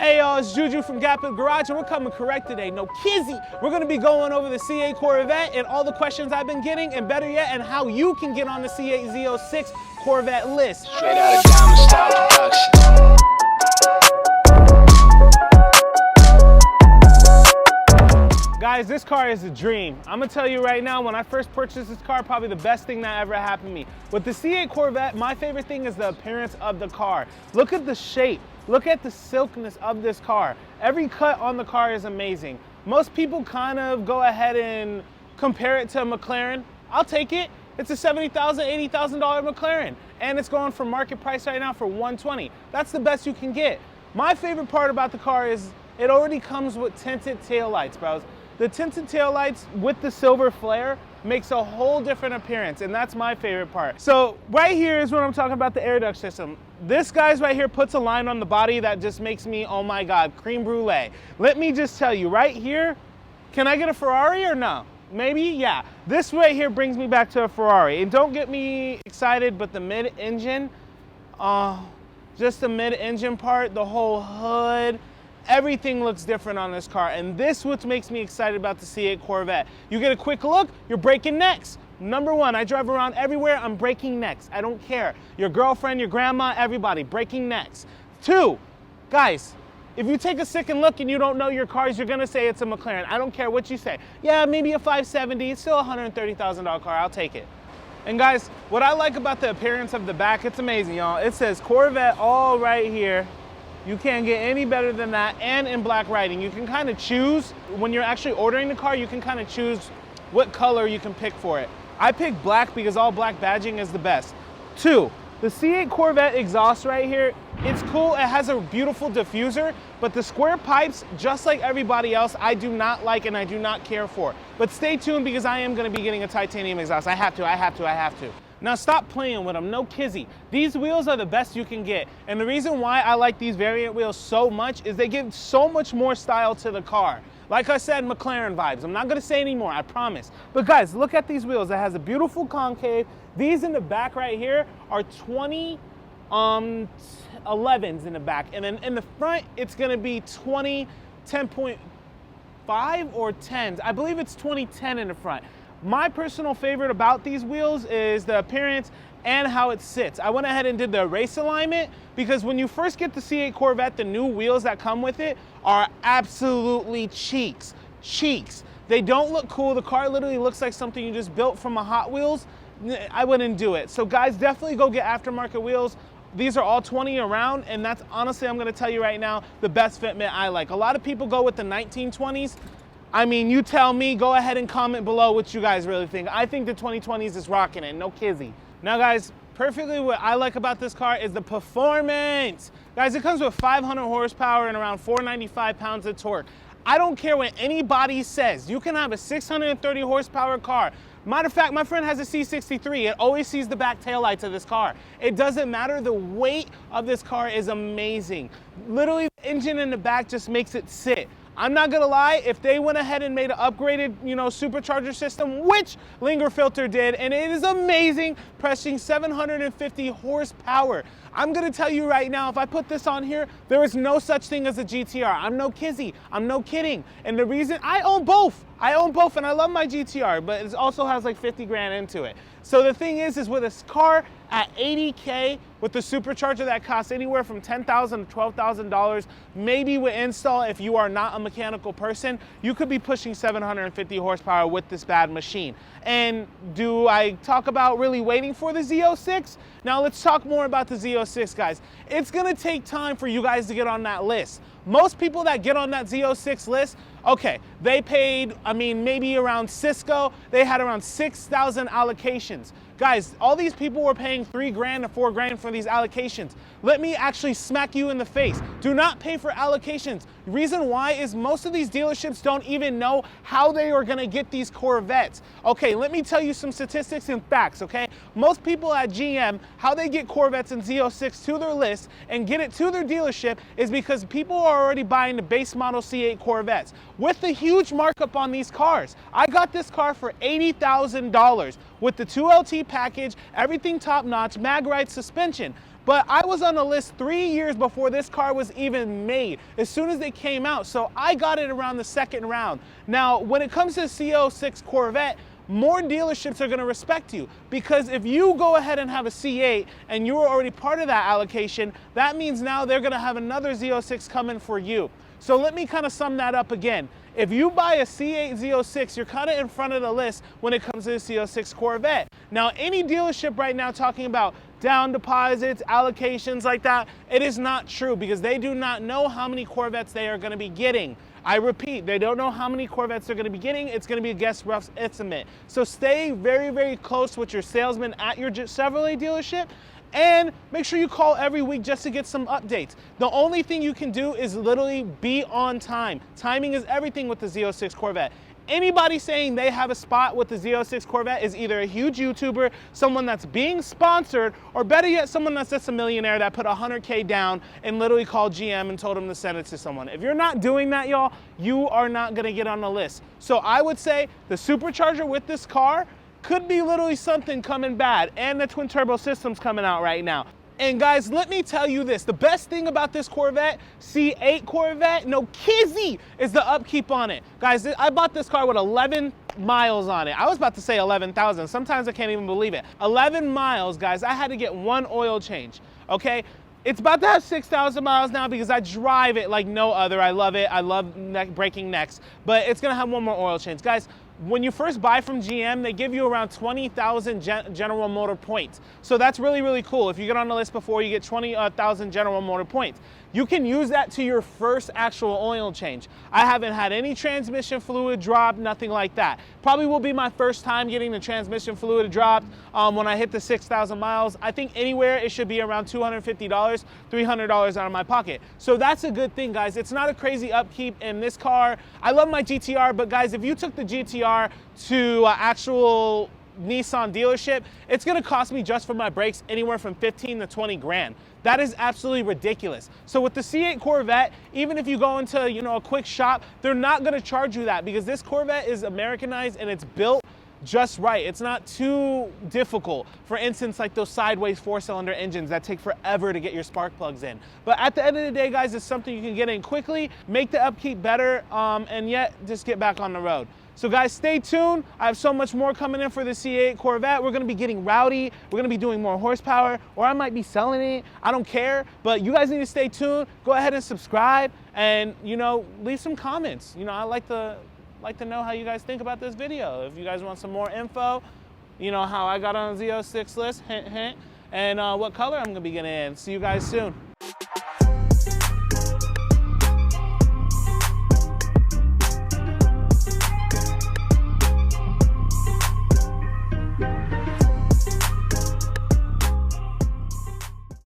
Hey y'all, it's Juju from Gap Garage, and we're coming correct today. No kizzy. We're gonna be going over the C8 Corvette and all the questions I've been getting, and better yet, and how you can get on the C8 Z06 Corvette list. Straight out of Diamond Style Production. Guys, this car is a dream. I'm gonna tell you right now, when I first purchased this car, probably the best thing that ever happened to me. With the C8 Corvette, my favorite thing is the appearance of the car. Look at the shape. Look at the silkiness of this car. Every cut on the car is amazing. Most people kind of go ahead and compare it to a McLaren. I'll take it. It's a $70,000, $80,000 McLaren, and it's going for market price right now for $120. That's the best you can get. My favorite part about the car is it already comes with tinted taillights, bros. The tinted taillights with the silver flare makes a whole different appearance, and that's my favorite part. So right here is when I'm talking about the air duct system. This guy's right here puts a line on the body that just makes me, oh my God, cream brulee. Let me just tell you, right here, can I get a Ferrari or no? Maybe, yeah. This right here brings me back to a Ferrari. And don't get me excited, but the mid-engine, just the mid-engine part, the whole hood, everything looks different on this car, and this is what makes me excited about the C8 Corvette. You get a quick look, you're breaking necks. Number one, I drive around everywhere, I'm breaking necks. I don't care. Your girlfriend, your grandma, everybody, breaking necks. Two, guys, if you take a second look and you don't know your cars, you're gonna say it's a McLaren. I don't care what you say. Yeah, maybe a 570, it's still a $130,000 car, I'll take it. And guys, what I like about the appearance of the back, it's amazing, y'all. It says Corvette all right here. You can't get any better than that, and in black writing. You can kind of choose, when you're actually ordering the car, you can kind of choose what color you can pick for it. I picked black because all black badging is the best. Two, the C8 Corvette exhaust right here, it's cool, it has a beautiful diffuser, but the square pipes, just like everybody else, I do not like and I do not care for. But stay tuned because I am gonna be getting a titanium exhaust. I have to. Now stop playing with them, no kizzy. These wheels are the best you can get. And the reason why I like these variant wheels so much is they give so much more style to the car. Like I said, McLaren vibes. I'm not gonna say anymore, I promise. But guys, look at these wheels. It has a beautiful concave. These in the back right here are 20 11s in the back. And then in the front, it's gonna be 20 10.5 or 10s. I believe it's 2010 in the front. My personal favorite about these wheels is the appearance and how it sits. I went ahead and did the race alignment because when you first get the C8 Corvette, the new wheels that come with it are absolutely cheeks. They don't look cool. The car literally looks like something you just built from a Hot Wheels. I wouldn't do it. So guys, definitely go get aftermarket wheels. These are all 20 around, and that's honestly, I'm gonna tell you right now, the best fitment I like. A lot of people go with the 1920s. I mean, you tell me, go ahead and comment below what you guys really think. I think the 2020s is rocking it, no kizzy. Now guys, perfectly what I like about this car is the performance. Guys, it comes with 500 horsepower and around 495 pounds of torque. I don't care what anybody says. You can have a 630 horsepower car. Matter of fact, my friend has a C63. It always sees the back taillights of this car. It doesn't matter. The weight of this car is amazing. Literally, the engine in the back just makes it sit. I'm not gonna lie, if they went ahead and made an upgraded, supercharger system, which Linger Filter did, and it is amazing, pressing 750 horsepower. I'm gonna tell you right now, if I put this on here, there is no such thing as a GTR. I'm no kizzy, I'm no kidding. And the reason, I own both and I love my GTR, but it also has like 50 grand into it. So the thing is with a car at 80K with the supercharger that costs anywhere from $10,000 to $12,000, maybe with install, if you are not a mechanical person, you could be pushing 750 horsepower with this bad machine. And do I talk about really waiting for the Z06? Now let's talk more about the Z06, guys. It's gonna take time for you guys to get on that list. Most people that get on that Z06 list, okay, they paid, maybe around Cisco, they had around 6,000 allocations. Guys, all these people were paying 3 grand to 4 grand for these allocations. Let me actually smack you in the face. Do not pay for allocations. Reason why is most of these dealerships don't even know how they are gonna get these Corvettes. Okay, let me tell you some statistics and facts, okay? Most people at GM, how they get Corvettes and Z06 to their list and get it to their dealership is because people are already buying the base model C8 Corvettes with the huge markup on these cars. I got this car for $80,000 with the 2LT package, everything top notch, mag right suspension. But I was on the list 3 years before this car was even made, as soon as they came out. So I got it around the second round. Now, when it comes to Z06 Corvette, more dealerships are gonna respect you, because if you go ahead and have a C8 and you were already part of that allocation, that means now they're gonna have another Z06 coming for you. So let me kind of sum that up again. If you buy a C8 Z06, you're kind of in front of the list when it comes to the Z06 Corvette. Now, any dealership right now talking about down deposits, allocations like that, it is not true, because they do not know how many Corvettes they are gonna be getting. I repeat, they don't know how many Corvettes they're gonna be getting. It's gonna be a guess rough estimate. So stay very, very close with your salesman at your Chevrolet dealership, and make sure you call every week just to get some updates. The only thing you can do is literally be on time. Timing is everything with the Z06 Corvette. Anybody saying they have a spot with the Z06 Corvette is either a huge YouTuber, someone that's being sponsored, or better yet, someone that's just a millionaire that put 100K down and literally called GM and told them to send it to someone. If you're not doing that, y'all, you are not gonna get on the list. So I would say the supercharger with this car could be literally something coming bad, and the twin turbo system's coming out right now. And guys, let me tell you this, the best thing about this Corvette, C8 Corvette, no kizzy, is the upkeep on it. Guys, I bought this car with 11 miles on it. I was about to say 11,000. Sometimes I can't even believe it. 11 miles, guys. I had to get one oil change, okay? It's about to have 6,000 miles now because I drive it like no other. I love it. I love breaking necks, but it's gonna have one more oil change. Guys, when you first buy from GM, they give you around 20,000 General Motor points. So that's really, really cool. If you get on the list before, you get 20,000 General Motor points. You can use that to your first actual oil change. I haven't had any transmission fluid drop, nothing like that. Probably will be my first time getting the transmission fluid dropped when I hit the 6,000 miles. I think anywhere it should be around $250, $300 out of my pocket. So that's a good thing, guys. It's not a crazy upkeep in this car. I love my GTR, but guys, if you took the GTR to actual Nissan dealership, it's gonna cost me just for my brakes anywhere from 15 to 20 grand. That is absolutely ridiculous. So with the C8 Corvette, even if you go into a quick shop, they're not gonna charge you that, because this Corvette is Americanized and it's built just right. It's not too difficult. For instance, like those sideways 4-cylinder engines that take forever to get your spark plugs in. But at the end of the day, guys, it's something you can get in quickly, make the upkeep better, and yet just get back on the road. So guys, stay tuned. I have so much more coming in for the C8 Corvette. We're gonna be getting rowdy. We're gonna be doing more horsepower, or I might be selling it. I don't care, but you guys need to stay tuned. Go ahead and subscribe, and leave some comments. I like to know how you guys think about this video. If you guys want some more info, how I got on the Z06 list, hint, hint, and what color I'm gonna be getting in. See you guys soon.